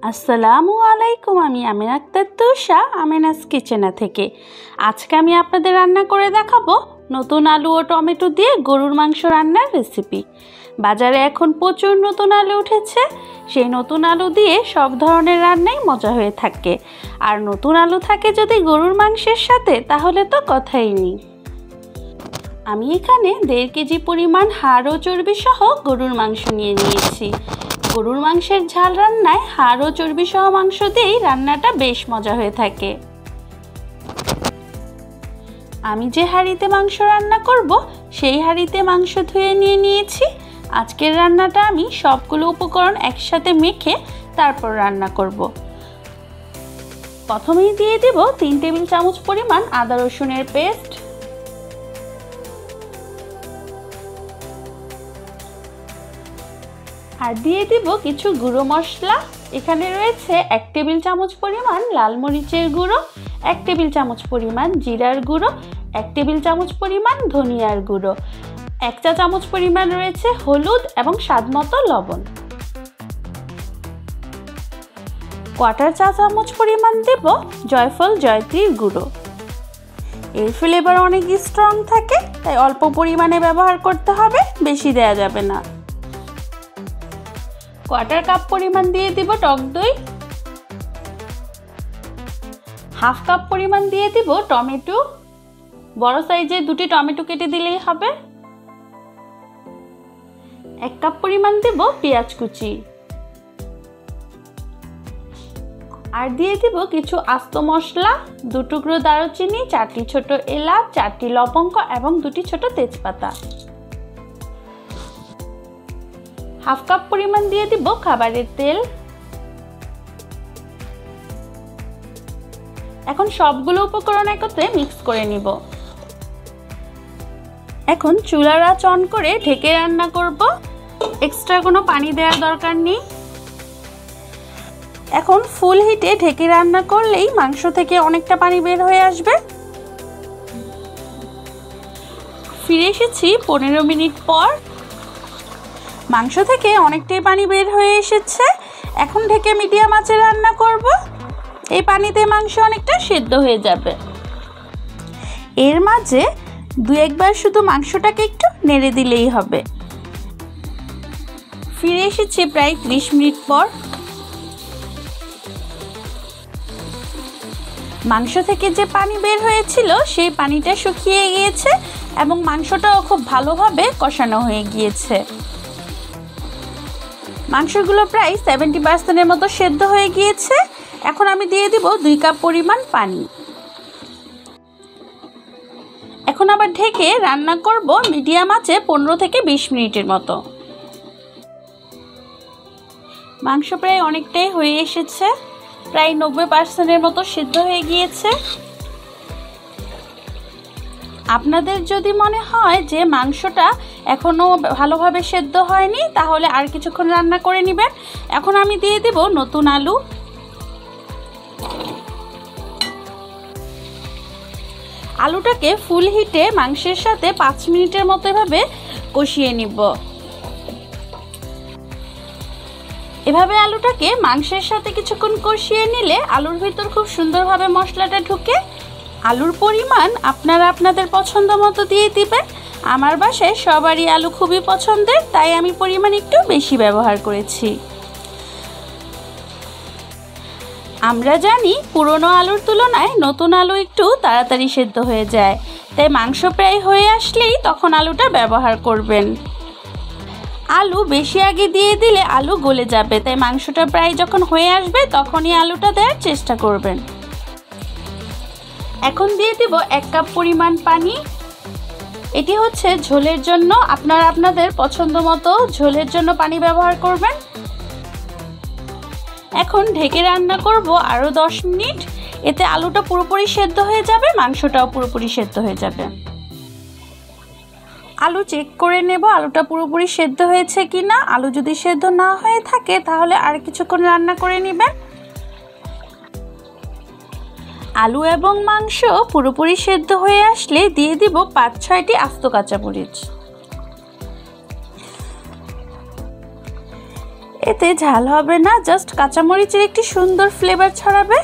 আসসালামু আলাইকুম। আমি আমেনা তুষা আমেনাস কিচেনা থেকে। আজকে আমি আপনাদের রান্না করে দেখাবো নতুন আলু ও টমেটো দিয়ে গরুর মাংস রান্নার রেসিপি। বাজারে এখন প্রচুর নতুন আলু উঠেছে, সেই নতুন আলু দিয়ে সব ধরনের রান্নাই মজা হয়ে থাকে। আর নতুন আলু থাকে যদি গরুর মাংসের সাথে, তাহলে তো কথাই নেই। আমি এখানে 1.5 কেজি পরিমাণ হাড় ও চর্বি সহ গরুর মাংস নিয়েছি। গরুর মাংসের ঝাল রান্নায় হাড় ও চর্বি সহ মাংস দিয়েই রান্নাটা বেশ মজা হয়ে থাকে। আমি যে হাঁড়িতে মাংস রান্না করব সেই হাঁড়িতে মাংস ধুয়ে নিয়েছি। আজকের রান্নাটা আমি সবগুলো উপকরণ একসাথে মেখে তারপর রান্না করব। প্রথমেই দিয়ে দেব 3 টেবিল চামচ পরিমাণ আদা রসুনের পেস্ট, আর দিয়ে দিব কিছু গুঁড়ো মশলা। এখানে রয়েছে 1 টেবিল চামচ পরিমাণ লাল মরিচের গুঁড়ো, 1 টেবিল চামচ পরিমাণ জিরার গুঁড়ো, 1 টেবিল চামচ পরিমাণ ধনিয়ার গুঁড়ো, 1 চা চামচ পরিমাণ রয়েছে হলুদ এবং স্বাদমতো লবণ। 1/4 চা চামচ পরিমাণ দেব জয়ফল জয়ত্রীর গুঁড়ো। এর ফ্লেভার অনেক স্ট্রং থাকে, তাই অল্প পরিমাণে ব্যবহার করতে হবে, বেশি দেয়া যাবে না। 1/4 কাপ পরিমাণ দিয়ে দিব টক দই, 1/2 কাপ পরিমাণ দিয়ে দিব টমেটো, বড় সাইজের 2টি টমেটো কেটে দিলেই হবে। 1 কাপ পরিমাণ দেব পেঁয়াজ কুচি, আর দিয়ে দিব কিছু আস্ত মশলা, 2 টুকরো দারুচিনি, 4টি ছোট এলাচ, 4টি লবঙ্গ এবং 2টি ছোট তেজপাতা। 1/2 কাপ পরিমাণ দিয়ে দিব খাবারের তেল। এখন সবগুলো উপকরণ একত্রে মিক্স করে নিব। এখন চুলার আঁচ অন করে ঢেকে রান্না করব, এক্সট্রা কোনো পানি দেওয়ার দরকার নেই। এখন ফুল হিটে ঢেকে রান্না করলেই মাংস থেকে অনেকটা পানি বের হয়ে আসবে। ফিরে এসেছি 15 মিনিট পর। মাংস থেকে অনেকটাই পানি বের হয়ে এসেছে। এখন ঢেকে মিডিয়াম আঁচে রান্না করব। এই পানিতে মাংস অনেকটা সেদ্ধ হয়ে যাবে। এর মাঝে 2-1 বার শুধু মাংসটাকে একটু নেড়ে দিলেই হবে। ফিরে এসেছি প্রায় 30 মিনিট পর। মাংস থেকে যে পানি বের হয়েছিল সেই পানিটা শুকিয়ে গিয়েছে এবং মাংসটাও খুব ভালোভাবে কষানো হয়ে গিয়েছে। মাংসগুলো প্রায় 70% মতো সেদ্ধ হয়ে গিয়েছে। এখন আমি দিয়ে দিব 2 কাপ পরিমাণ পানি। এখন আবার ঢেকে রান্না করব মিডিয়াম আঁচে 15 থেকে 20 মিনিটের মতো। মাংস প্রায় অনেকটাই হয়ে এসেছে, প্রায় 90% মতো সেদ্ধ হয়ে গিয়েছে। আপনাদের যদি মনে হয় যে মাংসটা এখনো ভালোভাবে সেদ্ধ হয়নি, তাহলে আর কিছুক্ষণ রান্না করে নেবেন। এখন আমি দিয়ে দেব নতুন আলু। আলুটাকে ফুল হিটে মাংসের সাথে 5 মিনিটের মতো এভাবে কষিয়ে নিব। এভাবে আলুটাকে মাংসের সাথে কিছুক্ষণ কষিয়ে নিলে আলুর ভিতর খুব সুন্দরভাবে মশলাটা ঢুকে। আলুর পরিমাণ আপনারা আপনাদের পছন্দ মতো দিয়ে দিবেন। আমার বাসায় সবারই আলু খুবই পছন্দের, তাই আমি পরিমাণ একটু বেশি ব্যবহার করেছি। আমরা জানি পুরনো আলুর তুলনায় নতুন আলু একটু তাড়াতাড়ি সেদ্ধ হয়ে যায়, তাই মাংস প্রায় হয়ে আসলেই তখন আলুটা ব্যবহার করবেন। আলু বেশি আগে দিয়ে দিলে আলু গলে যাবে, তাই মাংসটা প্রায় যখন হয়ে আসবে তখনই আলুটা দেওয়ার চেষ্টা করবেন। এখন দিয়ে দিব 1 কাপ পরিমাণ পানি। এটি হচ্ছে ঝোলের জন্য, আপনারা আপনাদের পছন্দ মতো ঝোলের জন্য পানি ব্যবহার করবেন। এখন ঢেকে রান্না করব আরও 10 মিনিট। এতে আলুটা পুরোপুরি সেদ্ধ হয়ে যাবে, মাংসটাও পুরোপুরি সেদ্ধ হয়ে যাবে। আলু চেক করে নেব আলুটা পুরোপুরি সেদ্ধ হয়েছে কিনা। আলু যদি সেদ্ধ না হয়ে থাকে তাহলে আর কিছুক্ষণ রান্না করে নেবেন। আলু এবং মাংস পুরোপুরি সেদ্ধ হয়ে আসলে দিয়ে দিব 5-6টি আস্ত কাঁচামরিচ। এতে ঝাল হবে না, জাস্ট কাঁচামরিচের একটি সুন্দর ফ্লেভার ছড়াবে।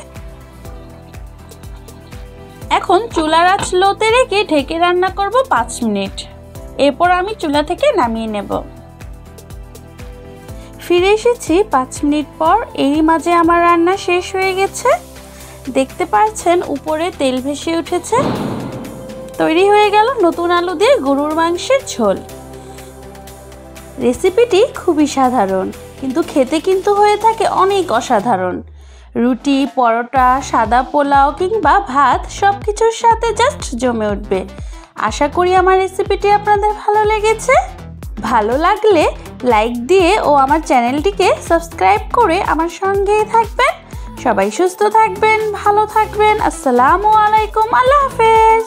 এখন চুলার আঁচ লোতে রেখে ঢেকে রান্না করব 5 মিনিট। এরপর আমি চুলা থেকে নামিয়ে নেব। ফিরে এসেছি 5 মিনিট পর। এরই মাঝে আমার রান্না শেষ হয়ে গেছে। দেখতে পাচ্ছেন উপরে তেল ভেসে উঠেছে। তৈরি হয়ে গেল নতুন আলু দিয়ে গরুর মাংসের ঝোল। রেসিপিটি খুবই সাধারণ, কিন্তু খেতে কিন্তু হয়ে থাকে অনেক অসাধারণ। রুটি, পরোটা, সাদা পোলাও কিংবা ভাত সব কিছুর সাথে জাস্ট জমে উঠবে। আশা করি আমার রেসিপিটি আপনাদের ভালো লেগেছে। ভালো লাগলে লাইক দিয়ে ও আমার চ্যানেলটিকে সাবস্ক্রাইব করে আমার সঙ্গেই থাকবেন। সবাই সুস্থ থাকবেন, ভালো থাকবেন। আসসালামু আলাইকুম, আল্লাহ হাফেজ।